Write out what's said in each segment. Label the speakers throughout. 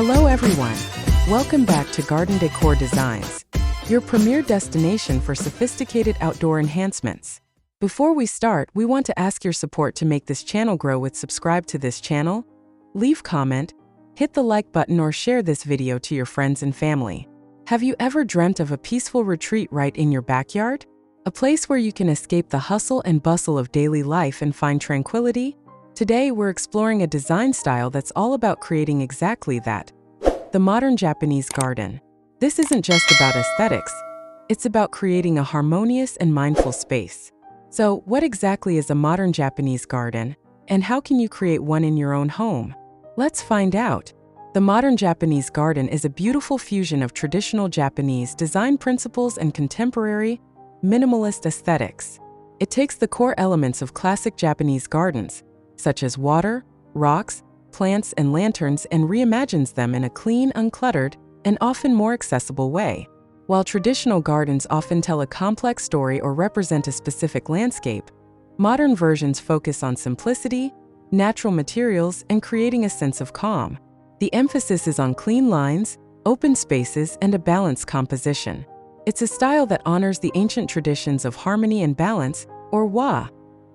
Speaker 1: Hello everyone! Welcome back to Garden Decor Designs, your premier destination for sophisticated outdoor enhancements. Before we start, we want to ask your support to make this channel grow with subscribe to this channel, leave comment, hit the like button or share this video to your friends and family. Have you ever dreamt of a peaceful retreat right in your backyard? A place where you can escape the hustle and bustle of daily life and find tranquility? Today, we're exploring a design style that's all about creating exactly that. The modern Japanese garden. This isn't just about aesthetics. It's about creating a harmonious and mindful space. So, what exactly is a modern Japanese garden, and how can you create one in your own home? Let's find out. The modern Japanese garden is a beautiful fusion of traditional Japanese design principles and contemporary, minimalist aesthetics. It takes the core elements of classic Japanese gardens, such as water, rocks, plants, and lanterns, and reimagines them in a clean, uncluttered, and often more accessible way. While traditional gardens often tell a complex story or represent a specific landscape, modern versions focus on simplicity, natural materials, and creating a sense of calm. The emphasis is on clean lines, open spaces, and a balanced composition. It's a style that honors the ancient traditions of harmony and balance, or wa,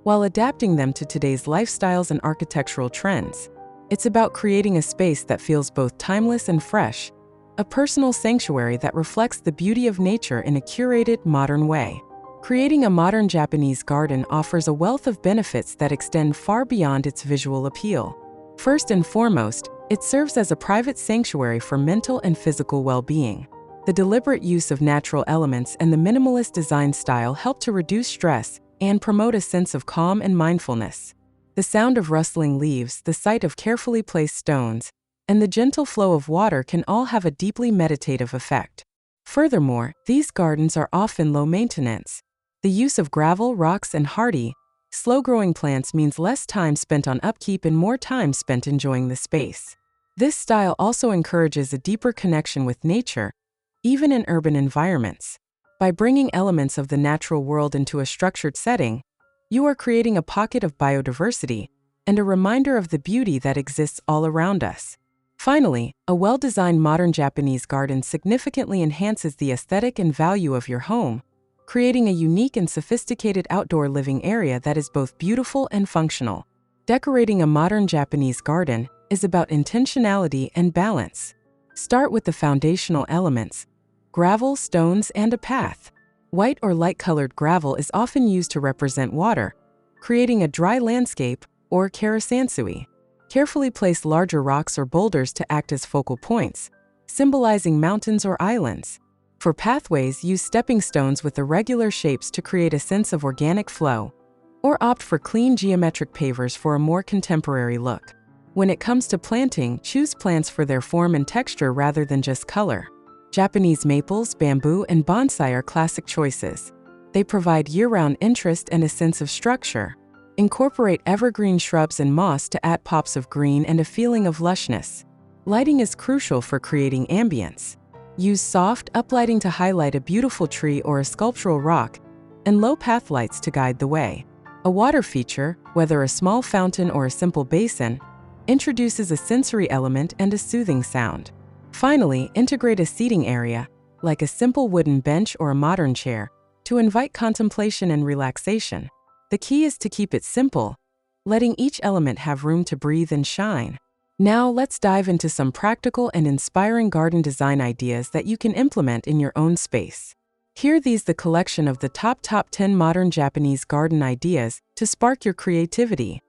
Speaker 1: while adapting them to today's lifestyles and architectural trends. It's about creating a space that feels both timeless and fresh, a personal sanctuary that reflects the beauty of nature in a curated, modern way. Creating a modern Japanese garden offers a wealth of benefits that extend far beyond its visual appeal. First and foremost, it serves as a private sanctuary for mental and physical well-being. The deliberate use of natural elements and the minimalist design style help to reduce stress and promote a sense of calm and mindfulness. The sound of rustling leaves, the sight of carefully placed stones, and the gentle flow of water can all have a deeply meditative effect. Furthermore, these gardens are often low maintenance. The use of gravel, rocks, and hardy, slow-growing plants means less time spent on upkeep and more time spent enjoying the space. This style also encourages a deeper connection with nature, even in urban environments. By bringing elements of the natural world into a structured setting, you are creating a pocket of biodiversity and a reminder of the beauty that exists all around us. Finally, a well-designed modern Japanese garden significantly enhances the aesthetic and value of your home, creating a unique and sophisticated outdoor living area that is both beautiful and functional. Decorating a modern Japanese garden is about intentionality and balance. Start with the foundational elements: gravel, stones, and a path. White or light-colored gravel is often used to represent water, creating a dry landscape, or karasansui. Carefully place larger rocks or boulders to act as focal points, symbolizing mountains or islands. For pathways, use stepping stones with irregular shapes to create a sense of organic flow, or opt for clean geometric pavers for a more contemporary look. When it comes to planting, choose plants for their form and texture rather than just color. Japanese maples, bamboo, and bonsai are classic choices. They provide year-round interest and a sense of structure. Incorporate evergreen shrubs and moss to add pops of green and a feeling of lushness. Lighting is crucial for creating ambience. Use soft, uplighting to highlight a beautiful tree or a sculptural rock, and low path lights to guide the way. A water feature, whether a small fountain or a simple basin, introduces a sensory element and a soothing sound. Finally, integrate a seating area, like a simple wooden bench or a modern chair, to invite contemplation and relaxation. The key is to keep it simple, letting each element have room to breathe and shine. Now let's dive into some practical and inspiring garden design ideas that you can implement in your own space. Here these the collection of the top 10 modern Japanese garden ideas to spark your creativity.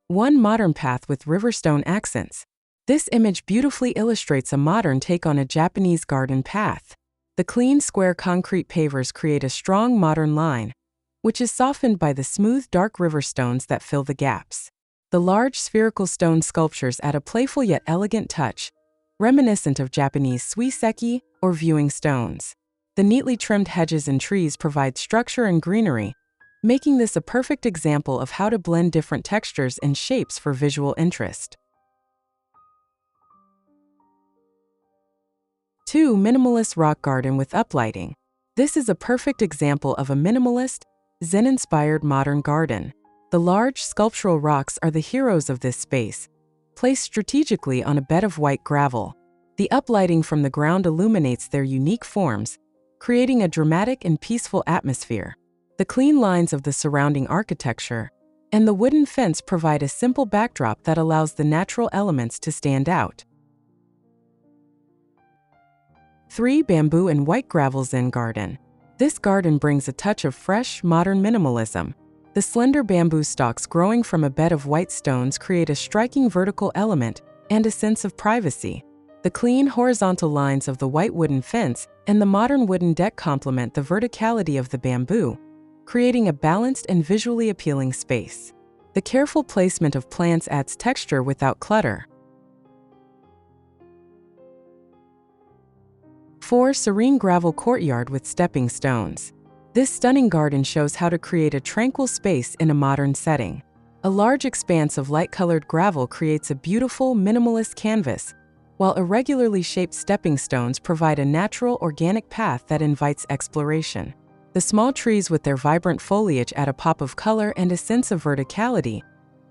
Speaker 1: One modern path with riverstone accents. This image beautifully illustrates a modern take on a Japanese garden path. The clean, square concrete pavers create a strong modern line, which is softened by the smooth, dark river stones that fill the gaps. The large, spherical stone sculptures add a playful yet elegant touch, reminiscent of Japanese suiseki or viewing stones. The neatly trimmed hedges and trees provide structure and greenery, making this a perfect example of how to blend different textures and shapes for visual interest. 2. Minimalist rock garden with uplighting. This is a perfect example of a minimalist, Zen-inspired modern garden. The large sculptural rocks are the heroes of this space, placed strategically on a bed of white gravel. The uplighting from the ground illuminates their unique forms, creating a dramatic and peaceful atmosphere. The clean lines of the surrounding architecture and the wooden fence provide a simple backdrop that allows the natural elements to stand out. 3. Bamboo and white gravel Zen garden. This garden brings a touch of fresh, modern minimalism. The slender bamboo stalks growing from a bed of white stones create a striking vertical element and a sense of privacy. The clean, horizontal lines of the white wooden fence and the modern wooden deck complement the verticality of the bamboo, creating a balanced and visually appealing space. The careful placement of plants adds texture without clutter. 4. Serene gravel courtyard with stepping stones. This stunning garden shows how to create a tranquil space in a modern setting. A large expanse of light-colored gravel creates a beautiful, minimalist canvas, while irregularly shaped stepping stones provide a natural, organic path that invites exploration. The small trees with their vibrant foliage add a pop of color and a sense of verticality,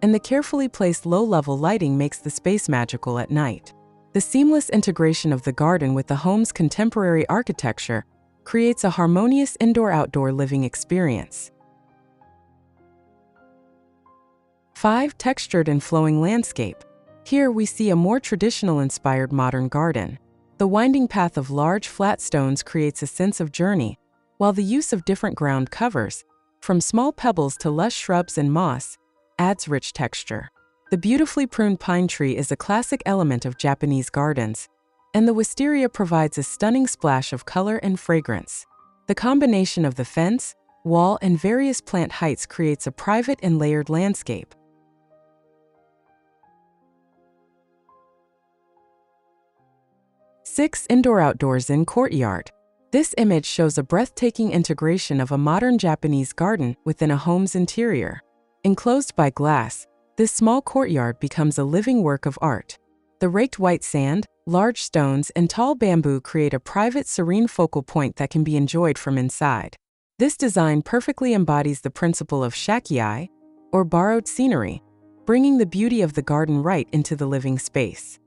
Speaker 1: and the carefully placed low-level lighting makes the space magical at night. The seamless integration of the garden with the home's contemporary architecture creates a harmonious indoor-outdoor living experience. 5. Textured and flowing landscape. Here we see a more traditional-inspired modern garden. The winding path of large, flat stones creates a sense of journey, while the use of different ground covers, from small pebbles to lush shrubs and moss, adds rich texture. The beautifully pruned pine tree is a classic element of Japanese gardens, and the wisteria provides a stunning splash of color and fragrance. The combination of the fence, wall, and various plant heights creates a private and layered landscape. 6. Indoor-outdoor Zen courtyard. This image shows a breathtaking integration of a modern Japanese garden within a home's interior. Enclosed by glass, this small courtyard becomes a living work of art. The raked white sand, large stones, and tall bamboo create a private, serene focal point that can be enjoyed from inside. This design perfectly embodies the principle of shakiai, or borrowed scenery, bringing the beauty of the garden right into the living space.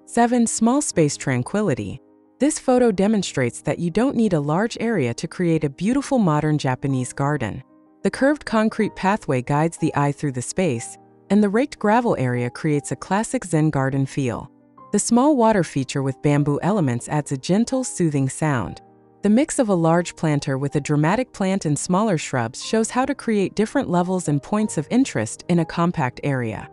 Speaker 1: 7. Small space tranquility. This photo demonstrates that you don't need a large area to create a beautiful modern Japanese garden. The curved concrete pathway guides the eye through the space, and the raked gravel area creates a classic Zen garden feel. The small water feature with bamboo elements adds a gentle, soothing sound. The mix of a large planter with a dramatic plant and smaller shrubs shows how to create different levels and points of interest in a compact area.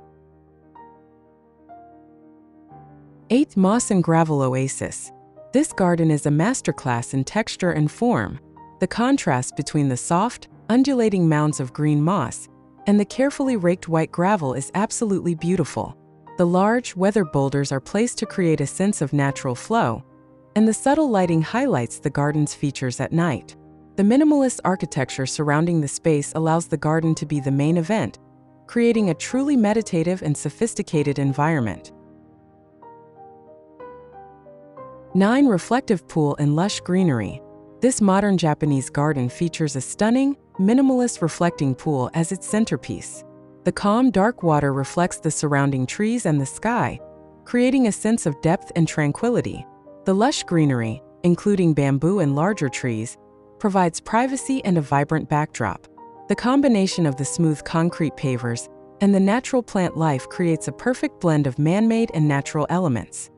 Speaker 1: 8. Moss and gravel oasis. This garden is a masterclass in texture and form. The contrast between the soft, undulating mounds of green moss and the carefully raked white gravel is absolutely beautiful. The large, weathered boulders are placed to create a sense of natural flow, and the subtle lighting highlights the garden's features at night. The minimalist architecture surrounding the space allows the garden to be the main event, creating a truly meditative and sophisticated environment. 9. Reflective pool and lush greenery. This modern Japanese garden features a stunning, minimalist reflecting pool as its centerpiece. The calm, dark water reflects the surrounding trees and the sky, creating a sense of depth and tranquility. The lush greenery, including bamboo and larger trees, provides privacy and a vibrant backdrop. The combination of the smooth concrete pavers and the natural plant life creates a perfect blend of man-made and natural elements.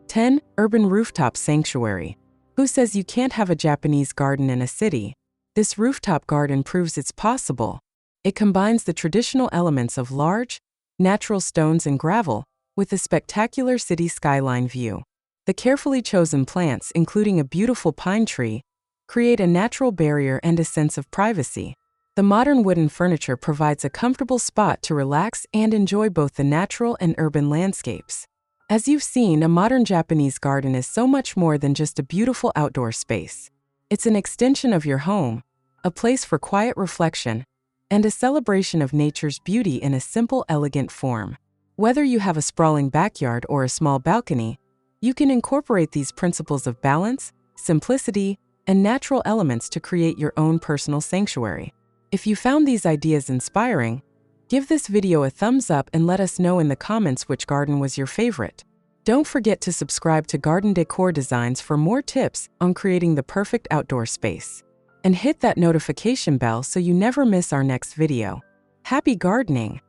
Speaker 1: 10. Urban rooftop sanctuary. Who says you can't have a Japanese garden in a city? This rooftop garden proves it's possible. It combines the traditional elements of large, natural stones and gravel with a spectacular city skyline view. The carefully chosen plants, including a beautiful pine tree, create a natural barrier and a sense of privacy. The modern wooden furniture provides a comfortable spot to relax and enjoy both the natural and urban landscapes. As you've seen, a modern Japanese garden is so much more than just a beautiful outdoor space. It's an extension of your home, a place for quiet reflection, and a celebration of nature's beauty in a simple, elegant form. Whether you have a sprawling backyard or a small balcony, you can incorporate these principles of balance, simplicity, and natural elements to create your own personal sanctuary. If you found these ideas inspiring, give this video a thumbs up and let us know in the comments which garden was your favorite. Don't forget to subscribe to Garden Decor Designs for more tips on creating the perfect outdoor space. And hit that notification bell so you never miss our next video. Happy gardening!